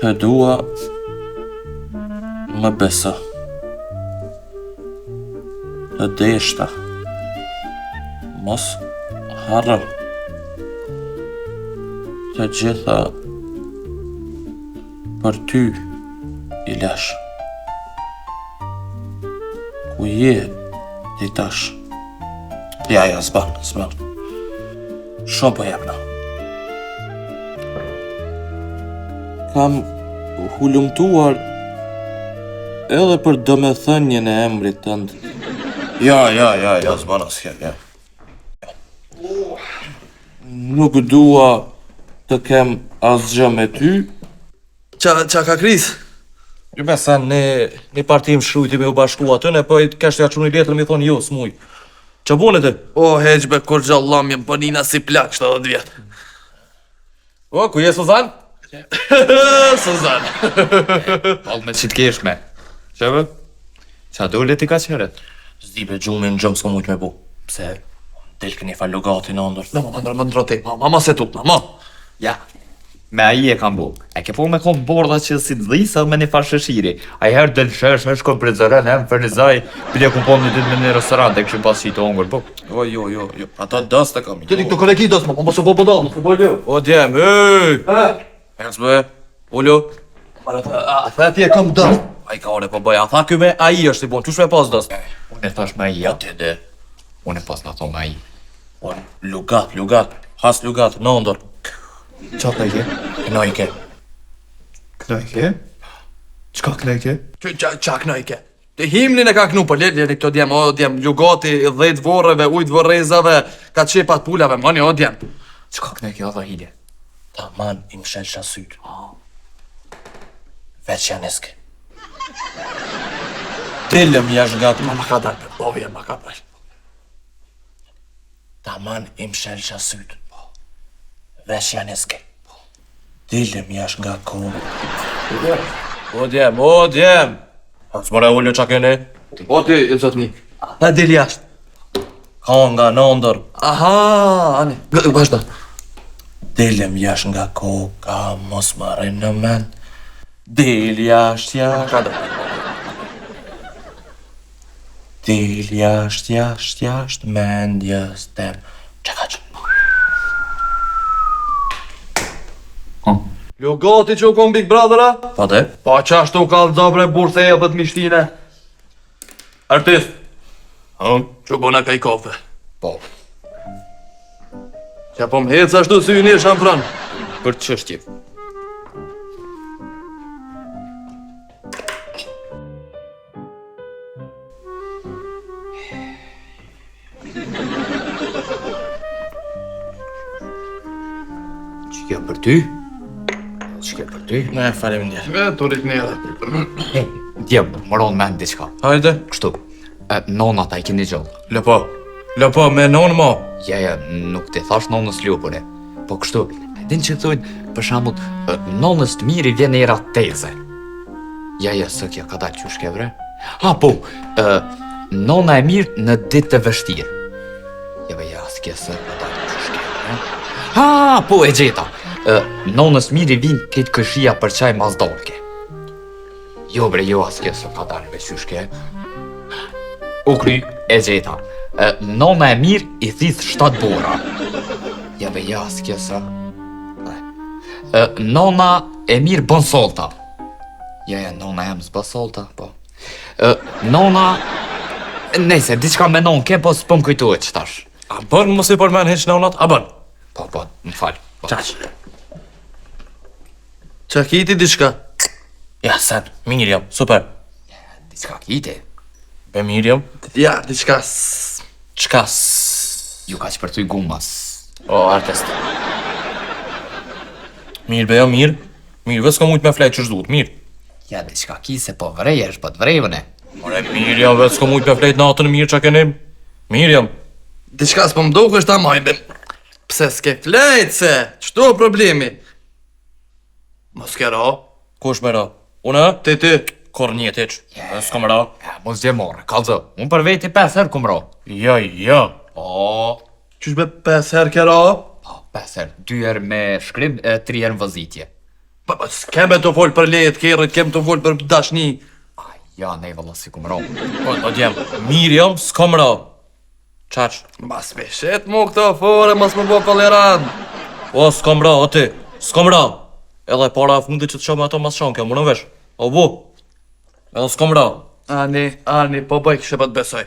Të dua më beso. Të deshta mos harro. Të gjitha për ty i lash. Ku je ti tash? Ja, s'ban. Shumë po jepna. Kam hulumtuar edhe për domethënien e emrit tënd. Ja, s'ban asgjë, ja. Nuk dua të kem asgjë me ty. Qa ka kris? Ju besa një partim shrujti me u bashku atë, po i kështë ja quni letër mi thonë jo, s'muj. Qa bune të? O, heqbe, kur gjallam jem pënina si plak 70 vjetë. O, ku je Suzan? Suzan. Palë me që t'kesh me. Qeve? Qa dole ti ka qere? Zdibe gjumë në gjëmë s'ko mujt me bu. Pse? Del këni fa logati në ndër. Më ndro ti, mama se tu, mama. Ja. Me aji e kam bu. E ke po me kom borda që si t'dhisa me një farë shëshiri. A i herë del shesh me shkon për zëren, em fernizaj, bile ku po një dit me një restorant, e këshim pas qitë ongër, po. Jo, ata dos të kam. Ti këto kolegi dos, ma se po podal, se po ljo. O, djem, e s'bë, ullu. A ti e kam dos. A i ka one po bëja, a tha kyme, a i është i bon, qush me pas dos? Unë e thash me aji, ja. Ti dhe. Unë e pas në thonë me aji. O, lugat, has lugat, në ndër. Qa të ke? Knojke. Knojke? Qka knojke? Qa knojke? Të himnin e ka knu, po leti këto djem, o djem, lugati, 10 vorreve, ujt vorrezave, ka qepat pullave, mani, o djem. Qka knojke, o dha hilje? Ta man im shelqa syt. Veç janeske. Dilëm jash nga të... Ma ka dalë, povje, ma ka dalë. Ta man im shelqa syt. Veç janeske. Dilëm jash nga kohë. O djem. S'more ullu qa kene? O ti, e zotni. Ha dil jashtë. Ka nga në ndër. Aha, ani. Vazhda. Dilëm jash nga kohë, ka mos marrin në men. Dil jasht. Dil jasht, mendjes tem. Qekaq. Lugati që u kom Big Brothera? Pa dhe? Pa qashtu ka dobre burse e pët mishtine. Artist. Që bona ka i kafe. Po. Qa po më hecë ashtu si një shampran. Për qështje. Qëke për ty? Qëke për ty? Ne, falim ndjer. Të rrit një edhe. Djem, më ronë me në diqka. Hajde. Kështu, nona ta i keni gjallë. Lëpo, me nonë mo. Ja, nuk ti thash nonës ljupëre. Po kështu, din që thujnë, për shembull, nonës të miri vjen era teze. Ja, së kja ka dalë qysh ke vre? Ha, po, nona e mirë në ditë të vështirë. Ja, s'ke së ka dalë qysh ke vre? Ha, po, e gjeta. Nonës miri vinë këtë këshia për qaj mazdolke. Jo, bre, jo, s'ke së ka dalë me qysh ke. U kry, e gjeta. Nona e mirë i thith 7 bora. Ja, s'ke së. Nona e mirë bën solta. Ja, nona jem s'bë solta, po. Nona... Nejse, diçka me nonë ke, po s'pëm kujtuhet që tash. A bën mos i përmen heq nonat? A bën? Po, më falë. Qaq. Qa kiti diçka? Ja, sen, mirë jam, super. Diçka kiti. Be mirë jam. Ja, diçka Qka Ju ka që për ty gumas. O, artist. Mirë be jo, mirë. Mirë, vës ka mujt me flejt që shduhet, mirë. Ja, diçka ki se po vrejësh, po të vrejvëne. More, mirë jam, vës ka mujt me flejt natën mirë që kenim. Mirë jam. Diçka s'po më duke është ta majbe. Pse s'ke flejt se? Qëto o problemi? Mos ke ra? Kush me ra? Unë? Ti. Kor njetiq. S'kom ra. Ja, mos gje morë, kalzo. Unë për veti 5 herë kum ra. Ja. O, Qysh be 5 herë ke ra? po, 5 herë. 2 herë me shkrim, 3 herë në vëzitje. S'keme të folë për lejet kerrit, kem të folë për dashni. Ja, nej valla si kom rom. O djem, mirë jam, s'kom ra. Qaq? Mas me shet mu këto fore, mas me bo tolerant. O, s'kom ra, o ti, s'kom ra. Edhe para fundit që të shoh me ato mas shanke, më në vesh. O bu, edhe s'kom ra. Ani, po bëj kështë pa të besoj.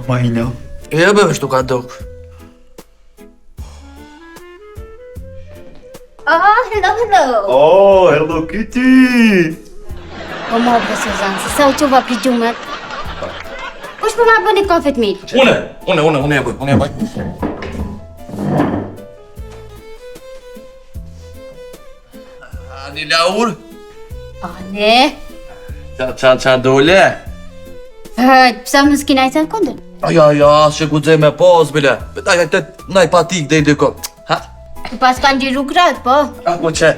Majna. E be vesh ka duk. Hello. Oh, hello Kitty! O ma bësë zanë, sa u qova për gjumet. Kush për ma bëni kafet mirë? Unë e bëj. Ani Laur, Ne? qa dole? Pësa më s'kina i të në kondën? Ja, që ku dzej me pos, bile. Betaj, naj patik dhe i dyko. Ha? Pas kanë gjiru gratë, po? Ako që?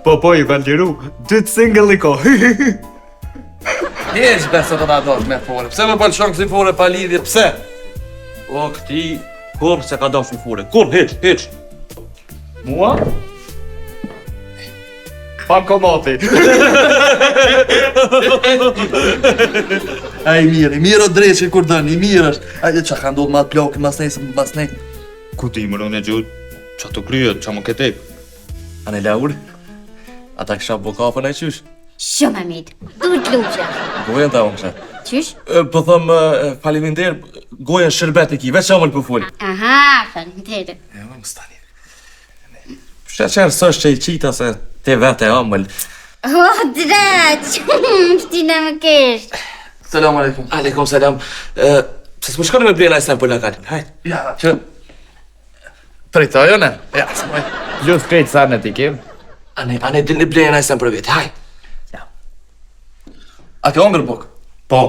Po, i Valdiru, dytë single i ko. Heq besë të nga dosh me fore. Pse me bënë shok si fore pa lidhje, pse? O, këti, kur se ka dash në fure, kur, hiq. Mua? Pa komati. A i mirë o dreqe kur dënë, i mirë është. Ajde që ka ndodhë ma të plokë, mas nej. Ku ti më rënë e gjut? Qa të kryet, qa më ketep? Ane Laur, ata kësha bo kafën e qysh? Shumë mirë. Duhet luqe. Gojen ta unë kësha. Qysh? Po thëmë, faleminderit, gojen shërbet e ki, veç amëll për full. Aha, faleminderit. E, më stani. Shqeqerë sështë që i qita se te vete amëll. Dreq! Shtina më kesh. Selam aleikum. Aleikum selam. Se s'më shkoni me blena e sen për lakal. Hajt. Ja, që... Prejtoj, ne? Ja, s'moj. Plus krejt sa në ti kem. Ane dilni blena e sen për vete, hajt. A ke ongër bok? Po.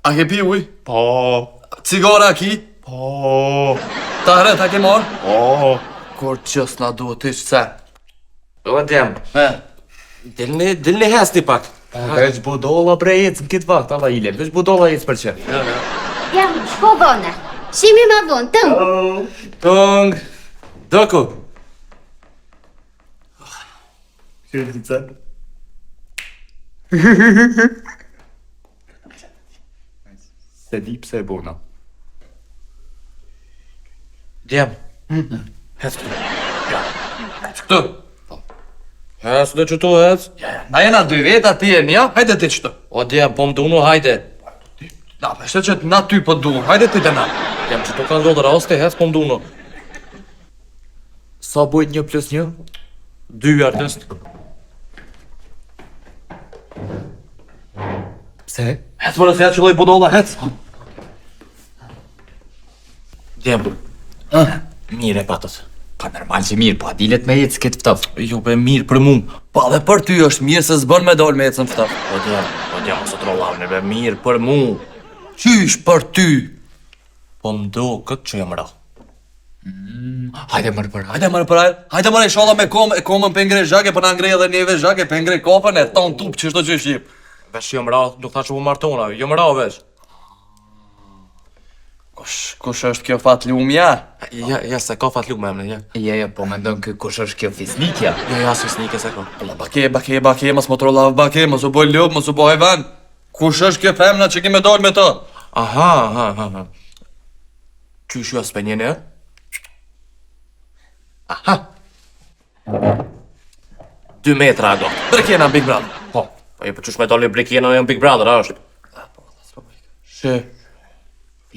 A ke pi uj? Po, Cigara a ki? po, Ta hret, a ke marë? po. Kur qës na duhet ish se? O, djem, dilni hesti pak. Veç budolla bre jetës në këtë vakt, alla ile. Veç budolla jetës për që. Jam, shko vone. Shimi ma vonë, tëngë. Tong. Doko. Qërtica. Se di pse e bona. Djem. Hec këtu. Hec këtu. Hec dhe qëtu hec. Na jena dy veta, ti e nja, hajde ti qëtë. O djem, po më dunu, hajde. Na, me shte që na ty po duhet, hajde ti të na. Djem, qëtu ka ndodhë raste, hec po më dunu. Sa bujt 1+1? 2 artist. Pse? Hec më rësja që loj budolla, hec. Djem. Mire patët. Pa normal që mirë, po a dilet me jetës këtë ftaf. Jo be mirë për mu. Pa dhe për ty është mirë se s'bën me dal me ecën ftaf. O djem, ose trollavne be mirë për mu. Qysh për ty? Po më do këtë që jam ra. Hajde mërë për hajde. Hajde mërë për ajë, hajde mërë i shala me komën për ngrej zhake, për në ngrej edhe njeve zhake, për ngrej kopën e ton tup që shto që shqip. Vesh jam ra, nuk tha që po martona, jam ra vesh. Kush është kjo fat lumja? Ja, se ka fat lume emne, ja. Ja, po me ndonë kë kush është kjo fisnikja. Ja, se snike se ka. Bake, mas më trollav bake, mas u boj lup, mas u boj hajvan. Kush është kjo femna që kime dal me to? Aha. Qysh ju aspe njene? Aha. 2 metra ago. Brekjena Big Brother. Po e për qysh me dali brekjena në Big Brother, a është? Shë.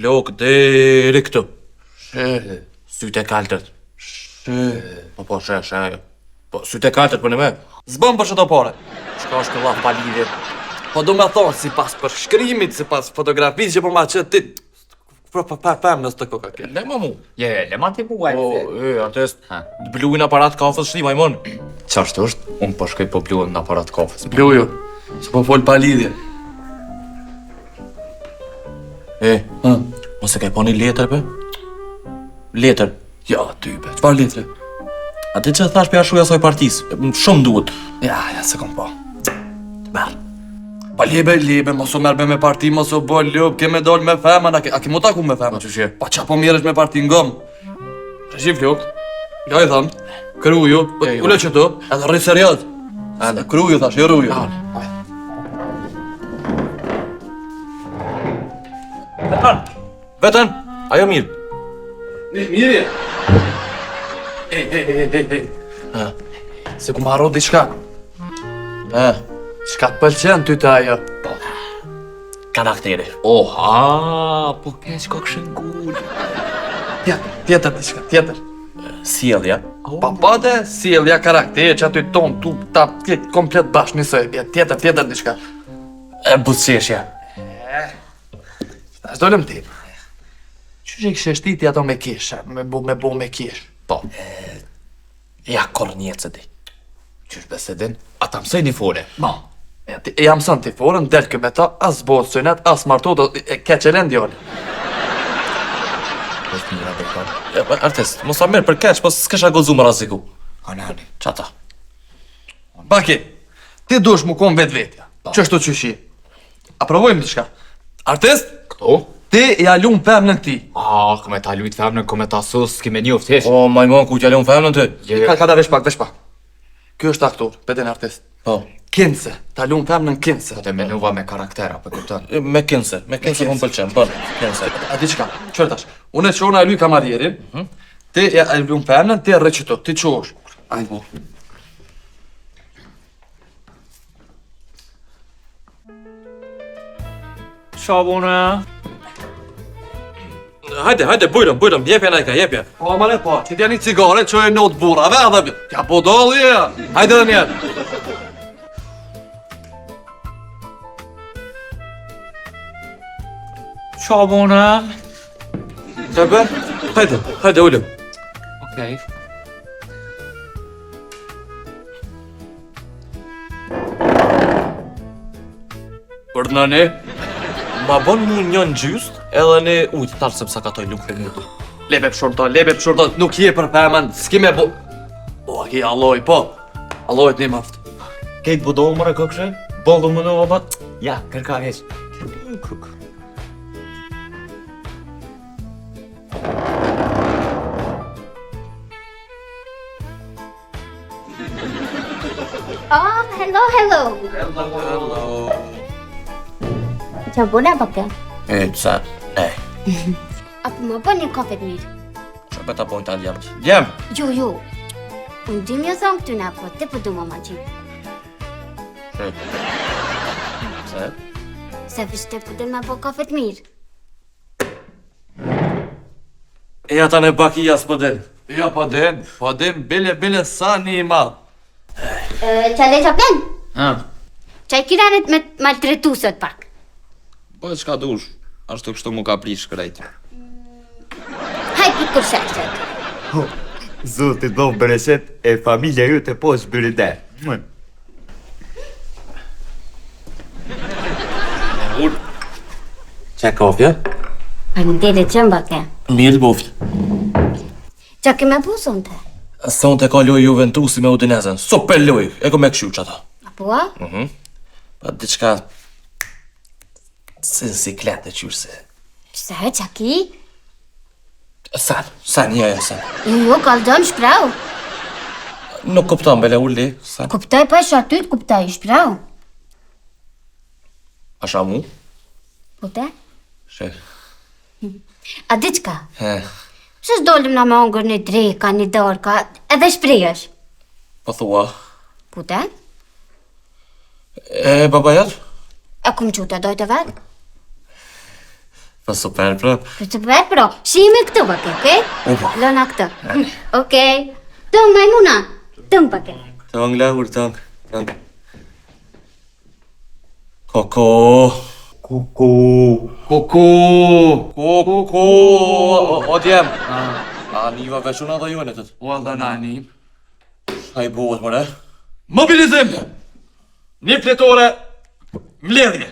Lok deri këtu. Shë. Sytë e kaltët. Shë. Po, shë. Po, sytë e kaltët për në me. Zbëm për shëto pare. Shka është këlla pa lidhje. Po du me thonë, si pas për shkrimit, si pas fotografisë që për ma që ti... Për femnës të koka kje. Le ma mu. Ja, le ma ti buaj. O, artist. Bluin aparat kafës shri, majmon. Qashtë është? Unë po shkoj po bluën në aparat kafës. Bluju, që po fol pa lidhje. Mos e ka i po një letër, pe? Letër. Ja, ty, be, qëfar litre? A ti që thash për jashuja soj partis? Shumë duhet. Ja, se kom po. Merë. Pa libe, mos u merr me parti, mos u bë lup, ke me dal me femën, a ke mu taku me femën? Qëshje? Pa qa po mirësh me parti ngëm? Reshi flok, ja i thëmë, kruju, ule që tu, edhe rri serios. Kruju thash, jo ruju. Vetën, ajo mirë. Mirë. Ej. Se ku marro diçka. Çka të pëlqen ty të ajo? Karakteri. Po keq kokshën gul. Tjetër diçka, tjetër. Sjellja. Pa dhe sjellja, karakteri që aty ton, tu, ta, tjetë komplet bashkë njësoj, tjetër diçka. E buzëqeshja. Ta s'dolem ti. Qështë e kështë shtiti ato me kish, me bo me kish? Po, Ja kornjecë di. qysh bese din? Ata mësej një fore. Jam sën t'i forën, del kë me ta, as bëhet synet, as martot, e keqelen djallë.Ës mira bekar. Artist, mos a merë për keq, po s'kesha gozu më raziku. Anani. Qata. Baki, ti dush mu kon vetja. Qështu qyshi? A provojmë diçka? Artist, Këto? ti ja lumë femnën ti. Këme ta lujt femnën, këme ta sus, kime njoft hesh. O, majmon, ku t'ja lënë femnën ty? Ka da vesh pak. Kjo është aktor, beten artist. Po. Kinse, ta lumë femnën kinse. Te menuva me karaktera, për kupton. Me kinse po më pëlqen, bën, kinse. A di qka, qërë tash? Unë e qona e luj kamarierin, ti ja e lumë femnën, ti e rëqito, ti qosh. Ajde po. Shabona. Hajde, bujrëm, jepja na i ka, jepja. Po, mare po, që t'ja një cigare, që e not burave, edhe t'ja po dolli e. Hajde dhe njerë. Shabona. Qebe? Hajde, ullëm. Okej. Përdnani, ma bon mu njën gjyst, edhe ne ujtë tarë se pësa ka toj lukë për një. Lebe pëshorta, nuk je për femën, s'ki me bu... Po, ki alloj, po. Allojt një maft. Kejt budohë mëre këkshë? Boldu më në vëbat? Ja, kërka heq. Oh, hello. Qa bona baka? E, sa, Apo më bën një kafe të mirë? që për ta bojnë të aljamt. Jem! Jo. Unë dy më thonë këtu në po, ti po du më ma qitë. Se? Se vishte po dhe me bo kafe të mirë. E ata në bakia s'po den. Ja, po den, bile sa një i madh. Qa le qa pen? Qaj kiranit me maltretu sot pak. Po e qka dush, ashtu kështu mu ka prish krejt. Haj për kur shaqet. Zotë do bereqet e familja ju të posh bëride. Qa kofja? Faleminderit që mbake. Mirë boftë. Qa ke me bu sonte? Sonte ka loj Juventusi me Udinesen. Super loj, e ko me këshu që ata. Apo a? Pa diçka... Sinsiklet e qyrëse. Se, qa ki? San, ja, san. Jo, kaldon shprau. Nuk kupton, bele ulli, san. Kuptoj pa isha ty të kuptoj, shprau. Asha mu? Po te? She. A di qka? He, Se s'dolim na me ongër një dreka, një dorka, edhe shprijesh. po thua. Po te? E, babajat? E kum qute dojtë vetë? Po super, prap. Për të vetë, pro, shime këtu bake, okej? Upo. Lona këtë. Okej. Tëng, majmuna. Tëng bake. Tëng, lahur, tëng. Koko. O djem. A niva veçuna dhe jone tët. O, dhe nani. A i buhet, mëre. Mobilizim! Një fletore, mbledhje.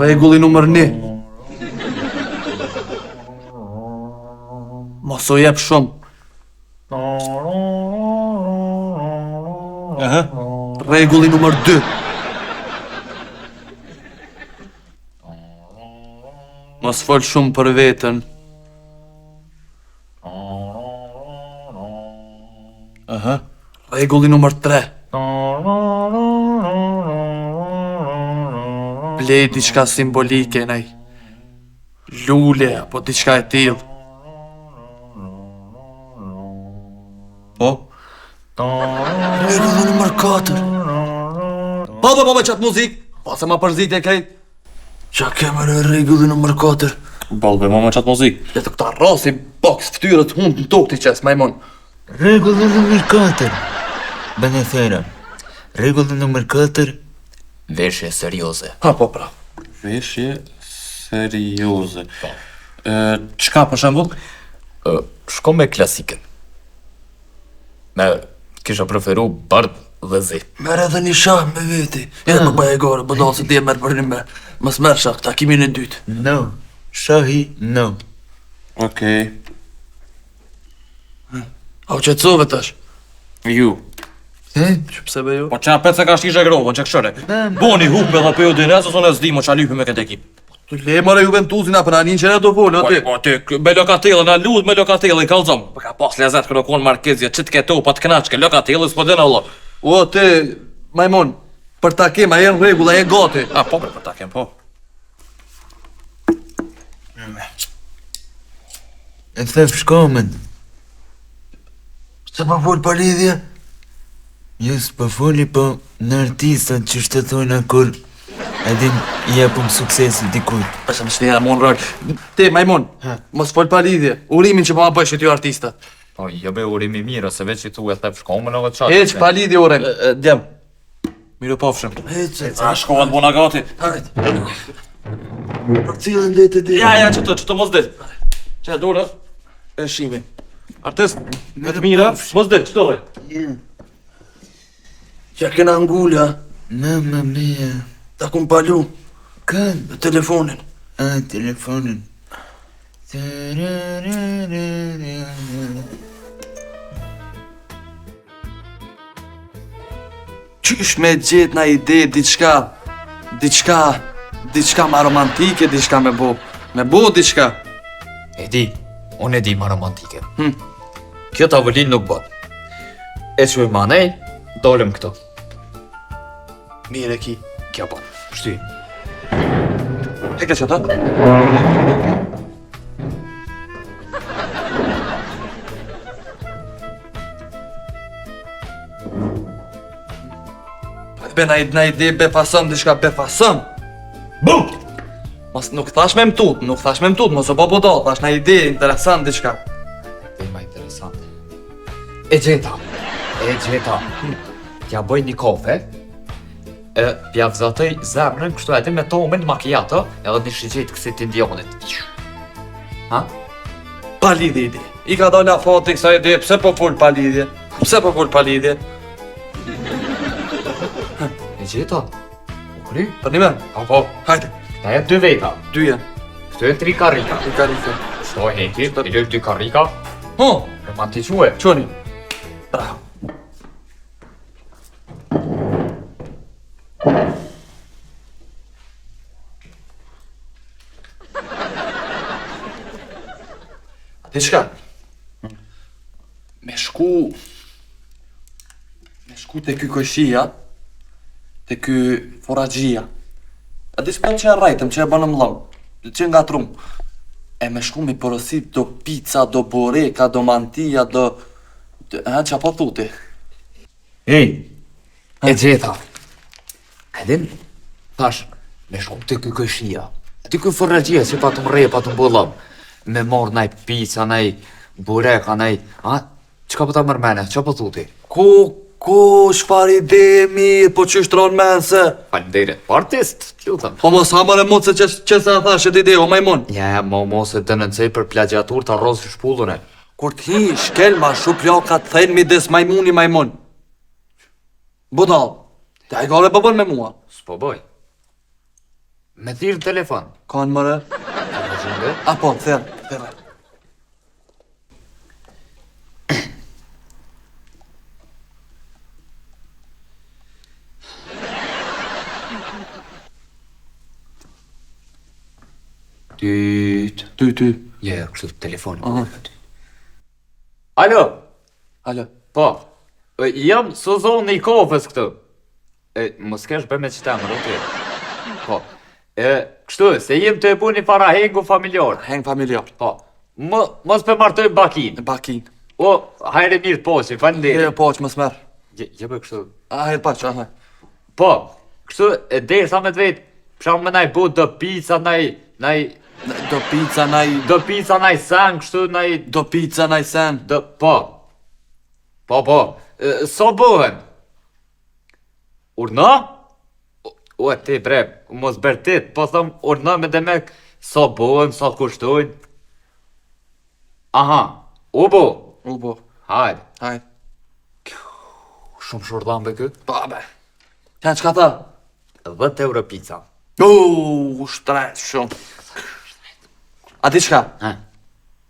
Rregulli numër 1. Mos u jep shumë. Aha. Rregulli numër 2. Mos fol shumë për veten. Aha. Rregulli numër 3. Blej diçka simbolike nej. Lule apo diçka e tillë. Po. Rregulli numër 4. Baba çat muzik. Pa se ma përzit e kejt. Qa kemë në rregulli numër 4. Balbe, ma me qatë muzik. Le të këta rasi boks ftyrët hund në tokë t'i qes, majmon. Rregulli numër 4. Benethera. Rregulli numër 4. Veshje serioze. Ha, po pra. Veshje serioze. Qka për shembull? Shko me klasikën. Me kisha preferu bardh dhe zi. Merë edhe një shah me veti. Edhe më bëj e gore, bëdo se ti e merë për një me. Mës merë shah, takimin e dytë. No. Shahi, no. Okej. A u qëtësove tash? Ju. Që pse be ju? Po qa pet se ka shtishe grovën, që këshëre. Boni hupe dhe për ju dinez, ose në zdi mo qa lypi me këtë ekip. Tu le mare Juventuzin apë në anin që ne do folë, o ti. Po ti, me Locatelli, na lut me Locatelli, kalzom. Po ka pas lezet kërë konë Markezja, që t'ke to, pa t'knaqke, Locatelli s'po dhe në Allah. O ti, majmon, për takim, a jenë rregull, a jenë gati. A, po, për ta kem, po. E thef shkomen. Se pa folë për lidhje? Jo s'po foli, po në artistat që shtetojnë kur edhin i jepëm suksesi dikujt. Pse më shtija mon rol. Ti, majmon, mos folë për lidhje. Urimin që po ma bëjsh ty artistat. Po, jo be urimi mirë, ose veç i tu e thep shkomen edhe qatë. Heq pa lidhje uren. Djem. Miru pofshëm. Heq, A, shkohet bona gati. hajt. Për cilën dhe të di. Ja, që të mos dit. Që dora, e shimi. Artist, me të mira, mos dit, që dhe. Ja kena ngulla, Mamma mia. ta kum palu, Kanë. me telefonin. A, telefonin. Qysh me gjet na ide, diçka ma romantike, diçka me bo diçka. E di, unë e di ma romantike. Kjo tavolin nuk bët. E që i manej, dolem këto. Mire ki. Kjo bët. Shty. Heke që ta? Be na ide befason, diçka befason. Bum! Mos nuk thash me mtut, mos o po do, thash na ide interesant diçka. Dhe ma interesant. E gjeta. Tja bëj një kafe, pja vzatëj zemrën, kështu edhe me tomen macchiato, edhe një shigjet kësi t'indionit. Ha? Pa lidhje ide. I ka dola fati kësa ide, pse po fol pa lidhje? E gjeta? U kry? Për një men, Po. hajde, Këta e 2 veta. dyja, Këtu e 3 karrika. i karike. Shto e heki, i lëj 2 karrika, Ho, romantique. qoni. Bravo. Diçka? Me shku te ky këshia, te ky foragjia. A di s'po që e rajtëm, që e bënëm lëm, që nga trum. E me shku mi porosit do pizza, do boreka, do mantija, qa po thuti? Ej, e gjeta. Edin, thash, me shku të ky këshia. Ty ky forragjia që pa të mrej, pa të mbullam. Me marrë naj pizza, naj bureka, naj... Ha? Qka po ta mërmene, qa po thuti? Shfar ide e mirë, po që shtron mense. Falenderit, artist, lutëm. Po mos hamar e mund se që sa thash e ide, o majmon. Ja, mos e dënëncej për plagiatur të arroz i shpullune. Kur t'hi shkel ma shu plaka të thejnë midis majmuni majmon. Budal, ta i gare përbën me mua. S'po boj. Me thirë në telefon. Kanë mëre? Me gjende. A po, thërë. Ty. Je, kështu telefon. Aha. Alo, Alo. po. Jam Suzon i kofës këtu. Mos kesh bërë me qëta më rëti. Po. Kështu, se jem të e bu një para hengu familjar. Heng familjar. Po. Mos për martoj bakin. Bakin. O, hajre mirë po, që fanë Kërë po që më smerë. Je bë kështu. Hajrë pa që, aha. Po, kështu, dhe sa me të vetë, përshamë me naj bu do pizza, Do pizza naj... do pizza, naj sen, kështu, Do pizza naj sen. po. Po. So bëhen? Urna? O, ti bre, mos bërtit, po thëm, urna me demek, so bëhen, so kushtojnë. Aha, u bo. U bo. Hajde, Hajrë. shumë shurdhan be këtë. Pa be. Kanë që ka tha? 10 euro pizza. Shtret shumë. A ti qka? Ha,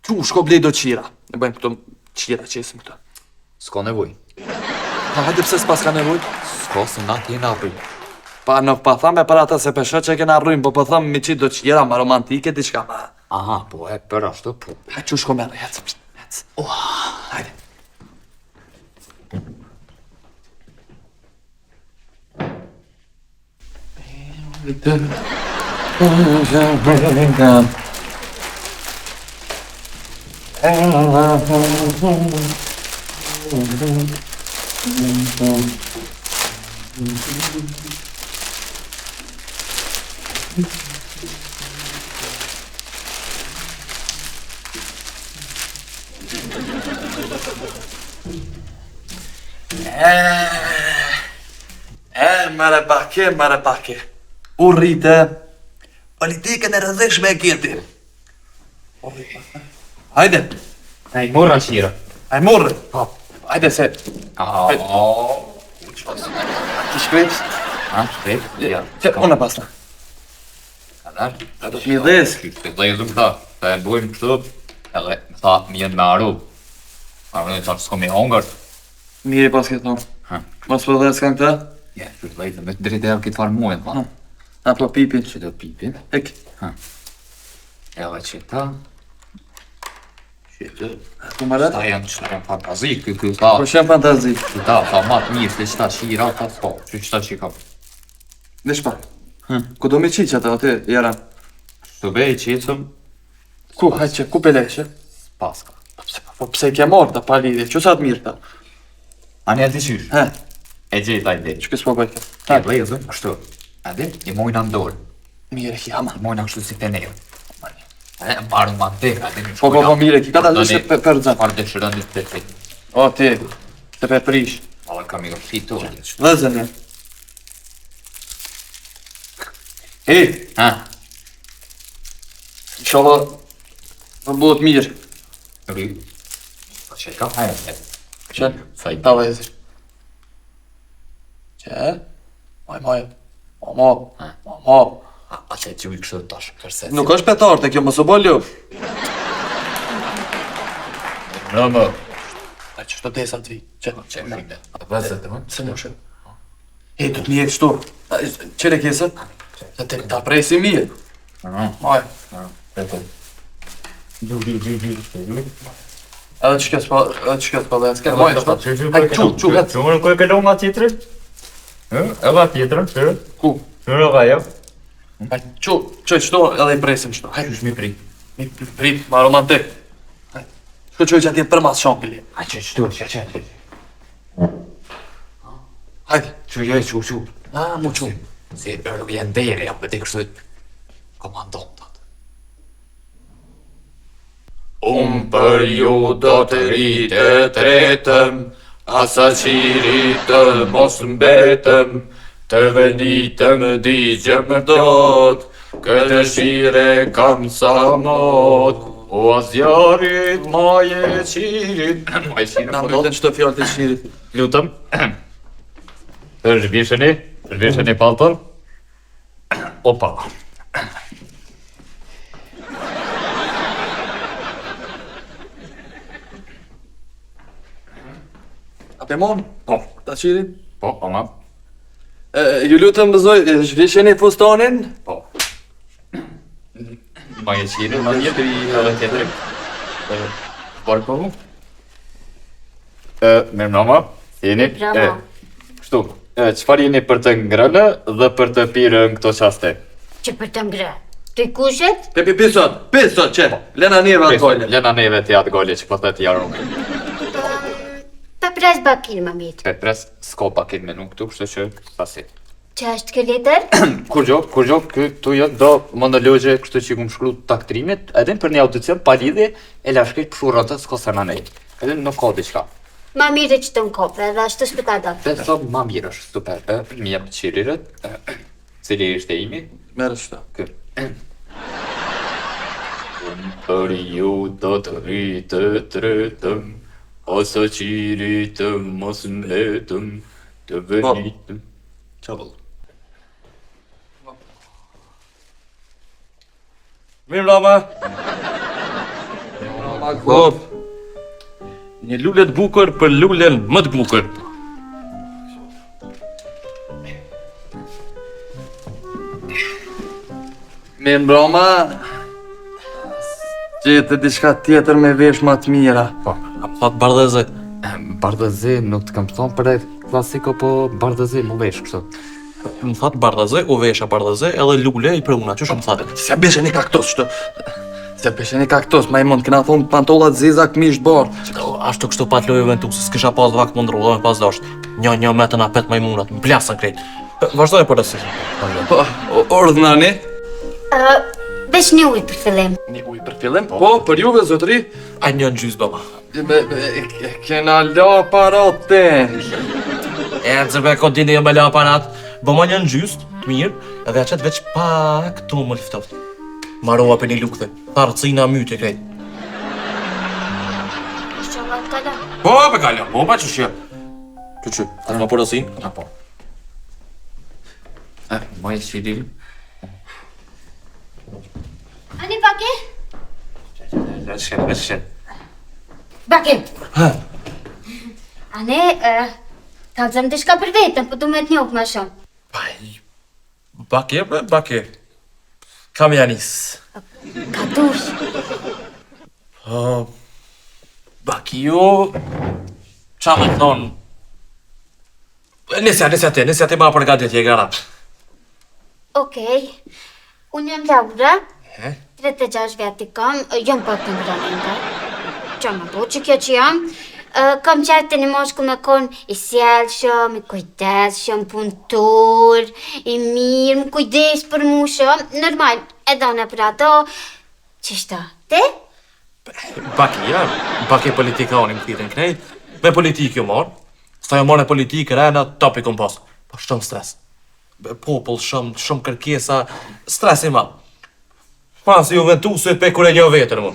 Shko blej do qira. Ne bëjmë këto qira që esim këto. s'ka nevoj. Pa hajde pse s'pas ka nevoj? S'ka se na t'jena apri. Pa nuk pa thamë për ata se pesho që kena rrujmë, po thamë mi qitë do qira ma romantike, ti qka ma. Aha, po e për ashtu, po. Ha që shko merë, hec. Hajde. Mere bake. U rrite. Politikën e rëzishme e kjeti. Hajde. Ai mora qira. Aj morë. Po. Hajde se. Ti shkrips? Shpejt? Ja. Që unë pasna. Kadar? A do t'mi dhes. Të dhezëm këta, të e bujmë kështu, edhe më tha, mi jenë me aru. Aru në qarë s'ko mi hongër. Miri pas këtë thonë. Ha. Mos për dhe s'kan këta? Ja, që të dhezëm, me të drejtë e këtë farë muajnë, tha. A po pipin. Që do pipin, Ek. edhe që ta, që të, Ku më rrët? ta janë fantazi, këtë ta, Po shem fantazi. ta matë mirë, se qëta qira, ta po, që qëta që ka. Dhe shpa. Ku do mi qitë që ata aty, jaran? Të bej qëtëm, Ku, hajtë që, ku peleshe? paska. Po pse i ke morë ta pa lidhje, që sa të mirë ta? Ani e të qysh, He, e gjejta i dhe. që kësë po bëjke? Të dhezëm, kështu, edhe, i mojna ndorë. Mire ki hama. I mojna kështu si të nejë. E mbarë ma dhek, edhe një Po, mire ki, ka ta lëshe për zënë. Parë të shërën të të O, ti, të pe prish. Alla kam i rëfitu. Dhe zënë. He, Ha, inshallah, më bëhet mirë. rri. Po që ka hajë, Që? sa i Ta vezi. Që? Moj. A që që i kështu tash, kërse. Nuk është petarte kjo, mos u bë luf. Në më. A që shto desa të vi. Që? Që e shinde. Vëzët të më. Se në shë. He, du të një e kështu. Qire kesët? Se të ta presi mirë. Moj. Edhe që kësë pa dhe s'ke. Moj, shto. Haj, qu, hëtë. Çumë ku e kalon nga tjetri? Edhe tjetrën, çu. Ku? Çu ajo. Haj, qu, qëto edhe i presim qëto. Haj, Qysh mi pri. mi prit, ma romantik. Haj. Shko që atje për mas shampili. A që qëtu, që. Hajde. Që je, që. A, mu qu. Si nuk jenë deri, ja për të kështu komandon të atë. Unë për ju do të rritë të retëm, asa qirit mos mbetëm, të venitëm digjëm dot, këtë shire kam sa mot, o azjarit maje qirit. Maje qirit, Na ndodhen qëto fjallë të shirit. Lutëm. Të zhvisheni palton. Opa. A pe mon? Po. Ta qirin? Po, ama. Ju lutem bëzoj, zhvisheni fustanin? Po. Ma e qire, ma një të i edhe tjetëri. Barë po mu? Mirë mama, jeni? Bravo. Kështu, qëfar jeni për të ngrënë dhe për të pirë në këto qaste? Që për të ngrë. Të i kushet? Pepi pisot që, lena neve atë gojle. Lena neve të jatë gojle që po të jarë unë. Pa pres bakin, mamit. Pres, s'ko pakin me nuk këtu, kështu që pasit. Që është kë letër? Kur gjo, këtu jënë do monologje kështu që kumë shkru të aktrimit, edhe për një audicion pa lidhje, e la shkejt pëshurata s'ko së në nejtë. Edhe nuk ka diçka. Ma mirë që të në kopë, edhe ashtu shpëta do. Dhe thot ma mirë është, super. Mi jep qirirët, cili ishte imi, Merë shta. kë. Për ju do të rritë të rritëm, ose qiritëm, mos mbetëm, të venitëm. Qabull. Mirë Rama. Hop. Një lule të bukur për lulen më të bukur. Mirë mbroma, gjete diçka tjetër me vesh ma të mira. Po, A më thot bardhëzë. bardhëzi nuk të kam thonë për e klasiko, po bardhëzi më vesh kështu. Më thot bardhëzë, u vesha bardhëzë, edhe lule i pruna, që shumë thate. Se beshe një kaktos shtë. Se beshe një kaktos, ma i mund këna thonë pantollat ziza këmisht barë. Ashtu kështu pat lojë Juventusi, s'kisha pas vakt mundru, dhe me pas dasht. Një me të na pet majmunat, më plasën krejt. Vazhdoj për rësi. Po, ordnani. Vesh një ujë për fillim. Një ujë për fillim? Po, për juve, zotëri. A një në gjysë, baba. Kena la parate. E në zërbe kontini jo me la aparat, bëma një në gjysë, të mirë, edhe aqet veç pak të më liftoft. Marova për një lukëthe, tharëcina mytë e krejt. Shqova të kala. Po, pe kalja, po, pa që shje. Që, atë më përësin? Po. Ma e qirim. Ani bake? Shqen. Bake! Ani, ka zëmë të shka për vetën, po du me të njohë ma shumë. Bake. Kam janis. Ka dush. Bakio... Qa me thonë... Nisja te ma përgatit je gara. Okej. Unë jam Laura. He? 36 vjeti kam, jam pak të mbraninde. Qa më po që kjo që jam? Kam qartë të një moshku me konë i sjellshëm, i kujdesshëm, punëtor, i mirë, më kujdes për mu shumë. Normal, e done për ato. Qishta, te? Baki politika unë më thirën krejt. Me politikë ju morë. Sta ju morë në politikë rena, top i kom pas. Po shumë stres. Popull, shumë kërkesa, stres i ma. Pas Juventusi pe kur e një vetër mu.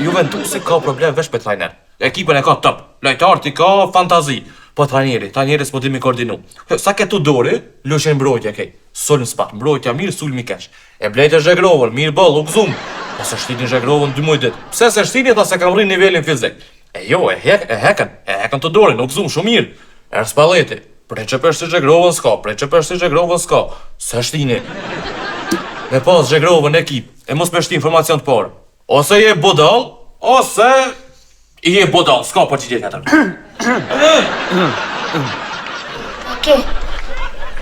Juventusi ka problem vesh për trajner. Ekipën e ka top. Lojtarti ka fantazi. Po trajneri s'po di mi koordinu. Sa ke tu dori, lushin mbrojtja kej. Sulm spat, mbrojtja mirë, sulmi kesh. E blejtë Zhegrovën, mirë boll, u gzum. Po se shtini Zhegrovën 2 muaj dit. Pse se shtini ta se kam rrinë nivelin fizik. E jo, e hekën të dorin, u gzum shumë mirë. Spalleti, prej që përshë si Zhegrovën s'ka, se shtini. Me pas Zhegrovën ekip, e mos me shti informacion të parë. Ose je budal, ose i je budal, s'ka për që gjithë atër. Oke.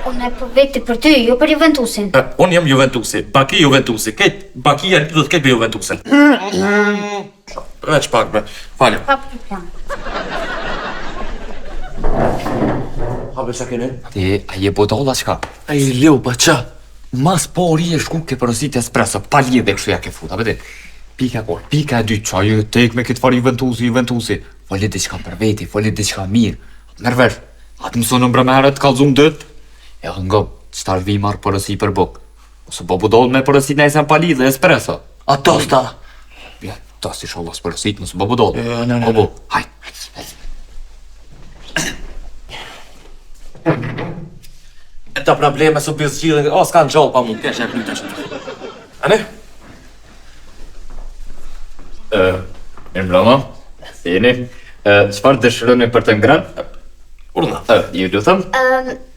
Unë e për veti për ty, jo për Juventusin. Unë jam Juventusi, Baki Juventusi, Bakia lidhët këtë për Juventusin. Veç pak me, falem. Pa problem. Habe që kene? A je bodolla qka? A i leu pa qa. Mas pori e shku ke përësit espresso, pa lidhe kështu ja ke futa, vete. Pika kor, pika e dy, qa ju tek me këtë farë Juventusi. Folit diçka për veti, folit diçka mirë. Nërvesh, atë mësonë në mbrëmeret, kalzum dët. E hëngëm, qëtar vi marë përësi për buk. Ose bo budoll me përësit në esen pa lidhe espresso. A tosta. Ja, ta si shallas përësit, nësë bo budoll. në. O bo, haj. E ta probleme su pjesë gjithë, o s'kan gjallë pa mu, kesh e kryta që të. Ane? Mirë mbrëma, si jeni? Çfarë dëshironi për të ngrënë? Urna. Ju lutem.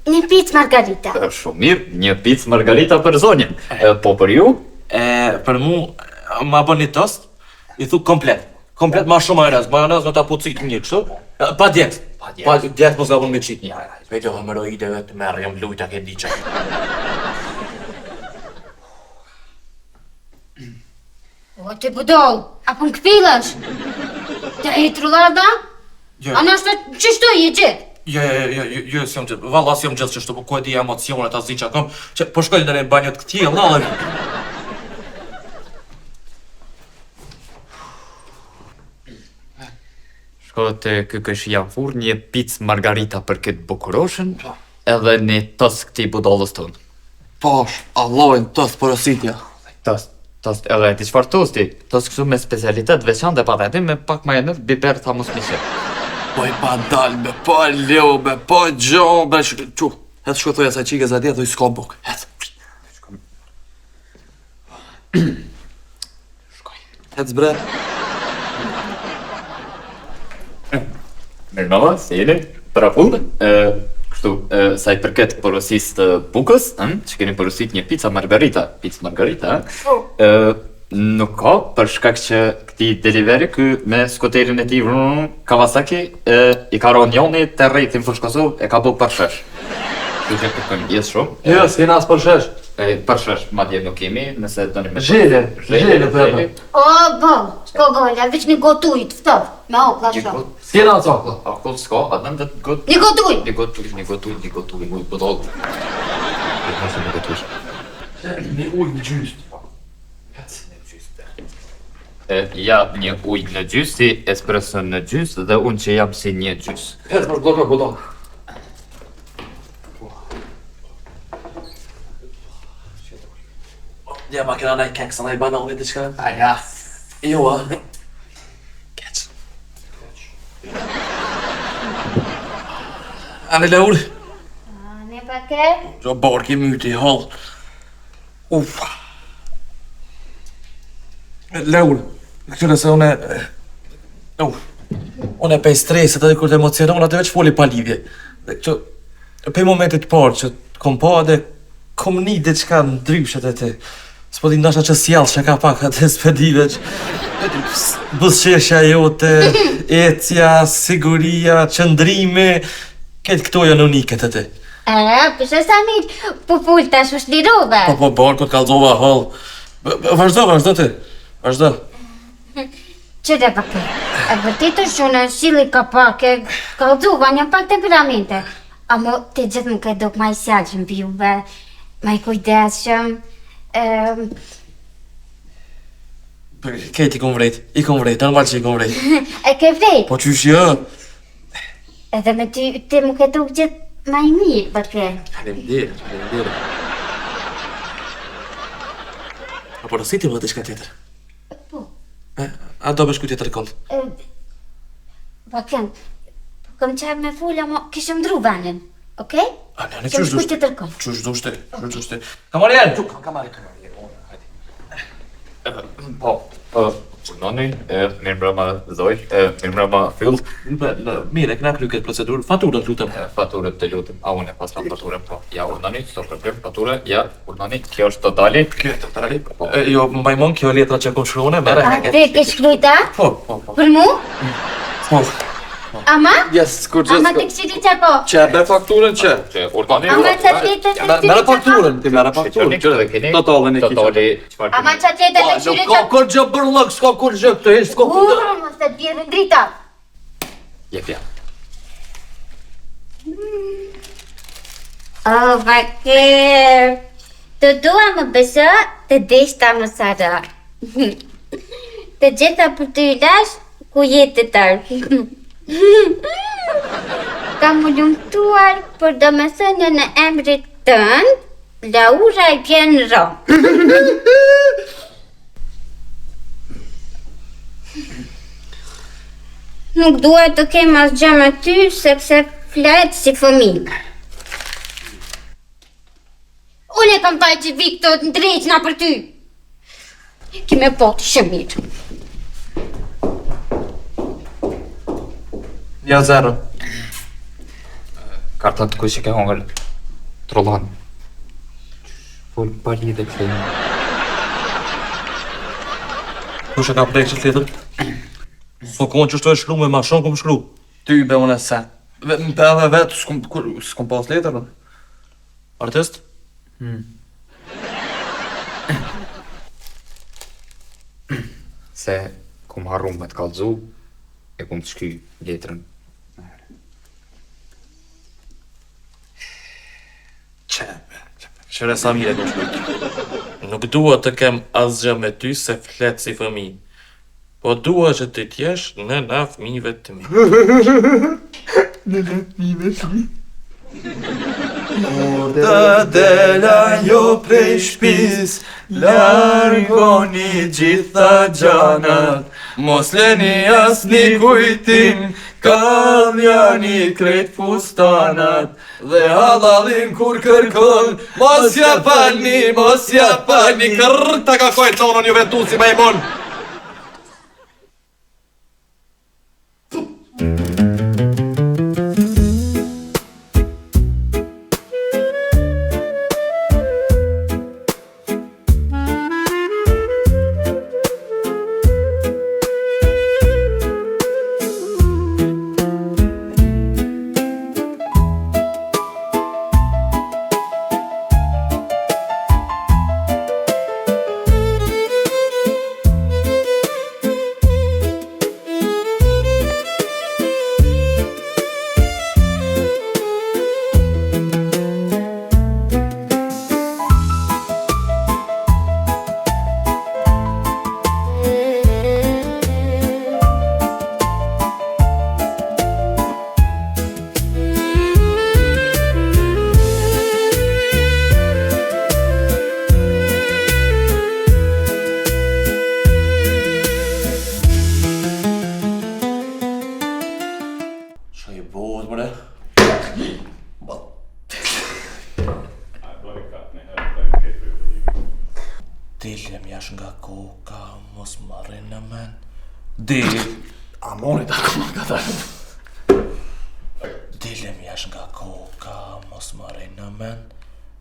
Një picë margarita. Shumë mirë, një picë margarita për zonjën. Po për ju? Për mu, ma bën një tost, i thu komplet. Komplet ma shumë majonez me ta pucit një kështu. Pa djetë. Pa djetë mos ga bën me qit. Vetë hemeroideve të merë, jam lujta ke diqa. O, ti budol, apo në këpilash? Të e trullada? Jo. A nështë qështu je gjithë? Jo, s'jam gjithë. Valla s'jam gjithë që shtu, po ku e di emocionet as di që kam. Që po shkoj në një banjot këtje, lallë. Shko të kësh jam fur një picë margarita për këtë bukuroshën, edhe një tost këti budollës tonë. Posh, Allahin tost porositja. Tost, edhe ti çfarë tosti? Tost kështu me specialitet veçantë dhe patetim me pak majonez, biber, thamus mishe. Po i pa dalbe, po leo, be, po gjo, be, qu. Hetë shkotoja sa qike za djetë, dhe i s'ka buk. Hetë. Hetë zbre. Mirë mama, si jeni? Për apull, kështu, sa i përket porosisë të bukës, që keni porosit një pizza margarita, nuk ka, për shkak që këti delivery ky me skoterin e ti Kawasaki i ka ronë njoni të rejtin fësh Kosovë e ka bu përshesh. Kjo që kërkëm jesë shumë. Jo, s'kena as përshesh. Përshesh, ma dje nuk kemi, nëse do një me... Zhele, përdo. O, bo, s'ko golla, veç një gotujt, ftov, me opla shumë. S'kena as okla. Akull s'ka, atë në të Një gotuj! Një gotuj, mu i budollë. Një gotuj. Një ujë në gjyst. Ja një ujë në gjys, si espresso në gjys, dhe unë që jam si një gjys. Hetë më shblokë budon. Ja, ma kena nej keks, nej banal me diçka. Aja. Jo, a. Keks. Ane Laur. Një paket? Jo, barki myti, hall. Uff. Laur, këtyre se une... Une pej streset edhe kur të emocionon, atë veç foli pa lidhje. Dhe që... Pej momentit parë që kom pa dhe kom një diçka ndryshet e ti. S'po di ndasha që s'jallë që ka pak atë spedive që... Busqeshja jote, ecja, siguria, qëndrimi... Këtë këto janë uniket e ti. Përse sa mirë, po full tash u shlirove. Po, barkot kalzova hall. Vazhdo ti. Vazhdo. Qëre paket, e vërtit është që në shili ka pak e kalzuva një pak temperamente. Amo ti gjithë më këtë duk ma i sjallëshëm për juve, ma i kujdeshëm. Kejt i kom vrejt, normal që i kom vrejt. E ke vrejt, Po qysh jo? edhe me ty ti më këtë duk gjithë ma i mirë, paket. Faleminderit. A porositi më dhe diçka tjetër? Po. A do bësh ku tjetër kont? Paket, po kam qarë me fulla, mo kishëm ndru venin, okej? A ne Qëm qysh shku tjetër kon. Qysh dushte? Kamarien! Kamarien. Po, punoni, mirë mbrëma Zoj, mirë mbrëma Fyll. Mire, këna kry këtë procedurë, faturën lutem. Faturët të lutem, a unë e pasram faturën, po. Ja, urnani, s'o problem, faturë, ja, urnani, kjo është totali. Këtë totali? Jo, mbajmon kjo letra që kom shkruane, mere. A ti ke shkrujta? Po. Për mu? Po. Ama? Yes, kur Ama të këshiri që po? Që e be fakturën që? Që urnani... Ama që tjetër të këshiri Mere që po? fakturën, ti mere fakturën. Qërë dhe keni? Totalin e kisha. Totali, qëfar Ama që tjetër të këshiri që po? kur gjë bërlëk, s'ka kur gjë këtë hesh, s'ka kur gjë. Urë, mos të bjerë ndrita. Jepja. O, vaker. Të dua më beso, të deshta më sara. Të gjitha për të i lash, ku jetë të tarë. Kam më lumtuar, për do me thënë në emrit tënë, Laura i pjen ro. Nuk dua të kem asgjë me ty, sepse flet si fëmijë. Unë e kam taj që vi këto ndreqna për ty. Kime poti shemir. Ja zero. Karta të kuj që ke hongër trollan. Fol pa lidhe këtë. Kush e ka prek që tjetër? Po konë që shtu e shkru me ma shumë kom shkru. Ty be unë e sen. Më pe edhe vetë, s'kom pas letër. Artist? Se kum harru me të kallëzu, e kum të shky letrën. Qëre sa mire kom shkru. Nuk dua të kem asgjë me ty se flet si fëmi. Po dua që të t'jesh në na fëmijëve të mi. Të dela jo prej shpis, largoni gjitha gjanat, mos leni as një kujtim, kalljani krejt fustanat, dhe hallalin kur kërkon, mos ja pani, kërr, ta ka kojt tonon ju vetu si majmon. Dilem jash nga koka, mos marrin në men. Dil. Amonit akoma ka dalë. Dilem jash nga koka, mos marrin në men.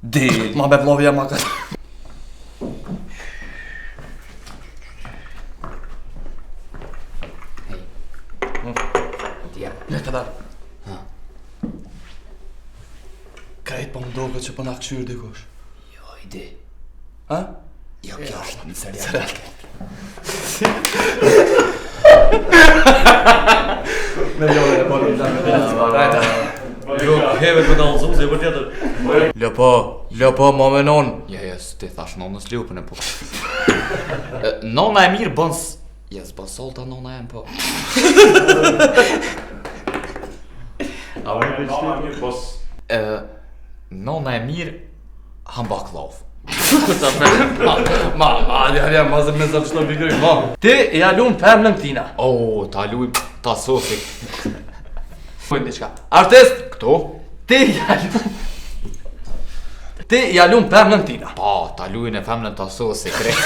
Dil. Ma be vlovja ma ka Dja. Le të dalë. Krejt po më doke që po na këshyrë dikush. Jo, ide. Ha? Jo, kjo është në serial. Me ljone e bërë në Jo, heve të dalë zuzi, për tjetër. Lëpo, ma menon. Ja, ti thash nonës lupën e po. Nona e mirë bën s'bën solta nona e më po. Nona e mirë han baklov. Ma zë me zëmë shto bigëri, ma. Ti e alun femnën tina. Oh, ta luj, ta sofi. Pojnë diqka. Artist, Këto? ti e alun femnën tina. Pa, ta luj në femnën ta sosi, krejt.